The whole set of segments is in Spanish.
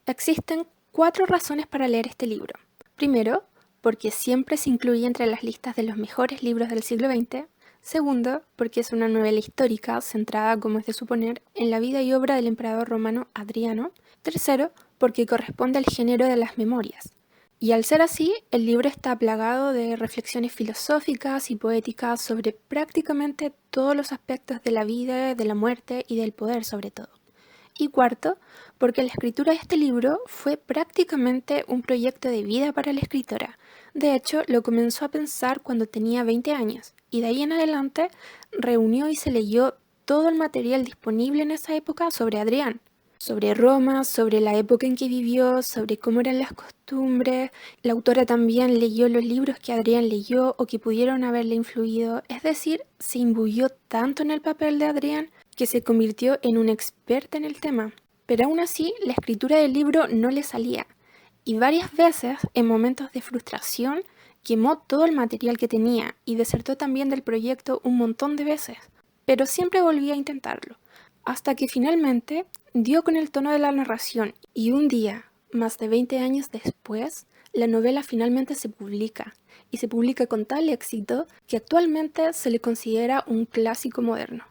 Existen 4 razones para leer este libro. Primero, porque siempre se incluye entre las listas de los mejores libros del siglo XX. Segundo, porque es una novela histórica centrada, como es de suponer, en la vida y obra del emperador romano Adriano. Tercero, porque corresponde al género de las memorias. Y al ser así, el libro está plagado de reflexiones filosóficas y poéticas sobre prácticamente todos los aspectos de la vida, de la muerte y del poder sobre todo. Y cuarto, porque la escritura de este libro fue prácticamente un proyecto de vida para la escritora. De hecho, lo comenzó a pensar cuando tenía 20 años, y de ahí en adelante reunió y se leyó todo el material disponible en esa época sobre Adrián, sobre Roma, sobre la época en que vivió, sobre cómo eran las costumbres. La autora también leyó los libros que Adrián leyó o que pudieron haberle influido, es decir, se imbuyó tanto en el papel de Adrián que se convirtió en una experta en el tema. Pero aún así, la escritura del libro no le salía, y varias veces, en momentos de frustración, quemó todo el material que tenía y desertó también del proyecto un montón de veces, pero siempre volvía a intentarlo, hasta que finalmente dio con el tono de la narración y un día, más de 20 años después, la novela finalmente se publica, y se publica con tal éxito que actualmente se le considera un clásico moderno.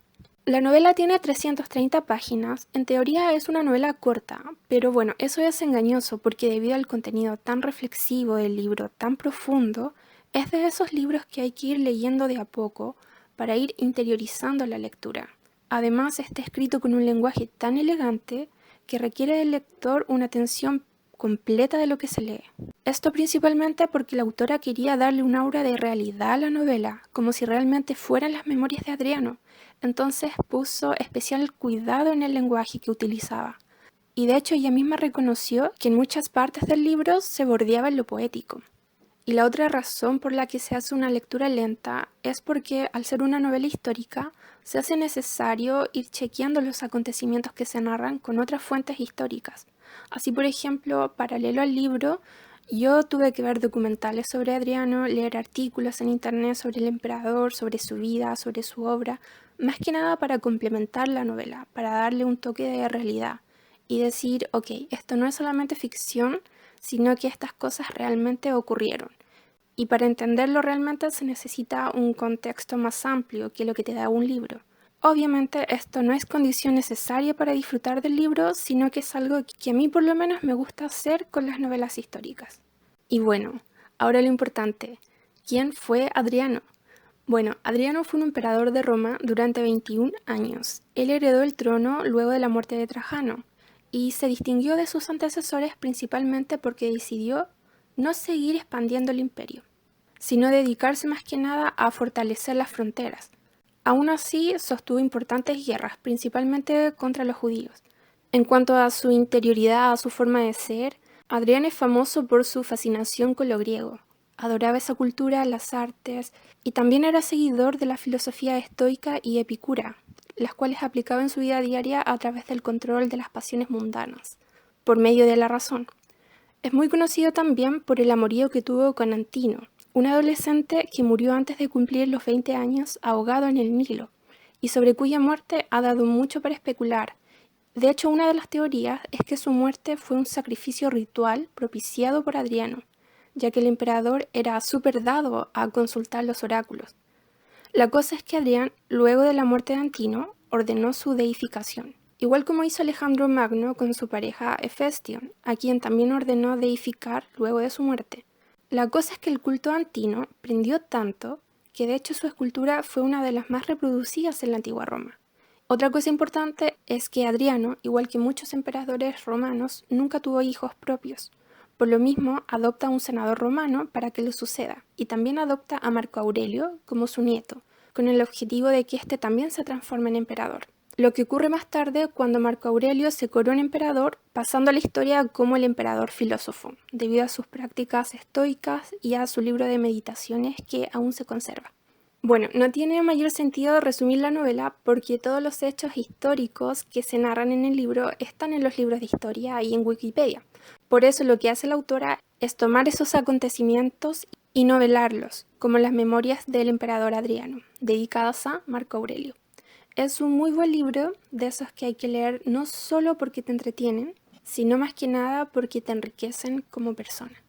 La novela tiene 330 páginas, en teoría es una novela corta, pero bueno, eso es engañoso porque debido al contenido tan reflexivo del libro, tan profundo, es de esos libros que hay que ir leyendo de a poco para ir interiorizando la lectura. Además, está escrito con un lenguaje tan elegante que requiere del lector una atención completa de lo que se lee. Esto principalmente porque la autora quería darle un aura de realidad a la novela, como si realmente fueran las memorias de Adriano. Entonces puso especial cuidado en el lenguaje que utilizaba. Y de hecho ella misma reconoció que en muchas partes del libro se bordeaba en lo poético. Y la otra razón por la que se hace una lectura lenta es porque al ser una novela histórica se hace necesario ir chequeando los acontecimientos que se narran con otras fuentes históricas. Así, por ejemplo, paralelo al libro, yo tuve que ver documentales sobre Adriano, leer artículos en internet sobre el emperador, sobre su vida, sobre su obra, más que nada para complementar la novela, para darle un toque de realidad y decir, ok, esto no es solamente ficción, sino que estas cosas realmente ocurrieron. Y para entenderlo realmente se necesita un contexto más amplio que lo que te da un libro. Obviamente esto no es condición necesaria para disfrutar del libro, sino que es algo que a mí por lo menos me gusta hacer con las novelas históricas. Y bueno, ahora lo importante, ¿quién fue Adriano? Bueno, Adriano fue un emperador de Roma durante 21 años. Él heredó el trono luego de la muerte de Trajano y se distinguió de sus antecesores principalmente porque decidió no seguir expandiendo el imperio, sino dedicarse más que nada a fortalecer las fronteras. Aún así, sostuvo importantes guerras, principalmente contra los judíos. En cuanto a su interioridad, a su forma de ser, Adrián es famoso por su fascinación con lo griego. Adoraba esa cultura, las artes, y también era seguidor de la filosofía estoica y epicúrea, las cuales aplicaba en su vida diaria a través del control de las pasiones mundanas, por medio de la razón. Es muy conocido también por el amorío que tuvo con Antino, un adolescente que murió antes de cumplir los 20 años ahogado en el Nilo, y sobre cuya muerte ha dado mucho para especular. De hecho, una de las teorías es que su muerte fue un sacrificio ritual propiciado por Adriano, ya que el emperador era súper dado a consultar los oráculos. La cosa es que Adrián, luego de la muerte de Antino, ordenó su deificación, igual como hizo Alejandro Magno con su pareja Hefestion, a quien también ordenó deificar luego de su muerte. La cosa es que el culto a Antino prendió tanto que de hecho su escultura fue una de las más reproducidas en la antigua Roma. Otra cosa importante es que Adriano, igual que muchos emperadores romanos, nunca tuvo hijos propios. Por lo mismo, adopta a un senador romano para que lo suceda, y también adopta a Marco Aurelio como su nieto, con el objetivo de que éste también se transforme en emperador. Lo que ocurre más tarde cuando Marco Aurelio se corona emperador, pasando a la historia como el emperador filósofo, debido a sus prácticas estoicas y a su libro de meditaciones que aún se conserva. Bueno, no tiene mayor sentido resumir la novela porque todos los hechos históricos que se narran en el libro están en los libros de historia y en Wikipedia. Por eso lo que hace la autora es tomar esos acontecimientos y novelarlos, como las memorias del emperador Adriano, dedicadas a Marco Aurelio. Es un muy buen libro, de esos que hay que leer no solo porque te entretienen, sino más que nada porque te enriquecen como persona.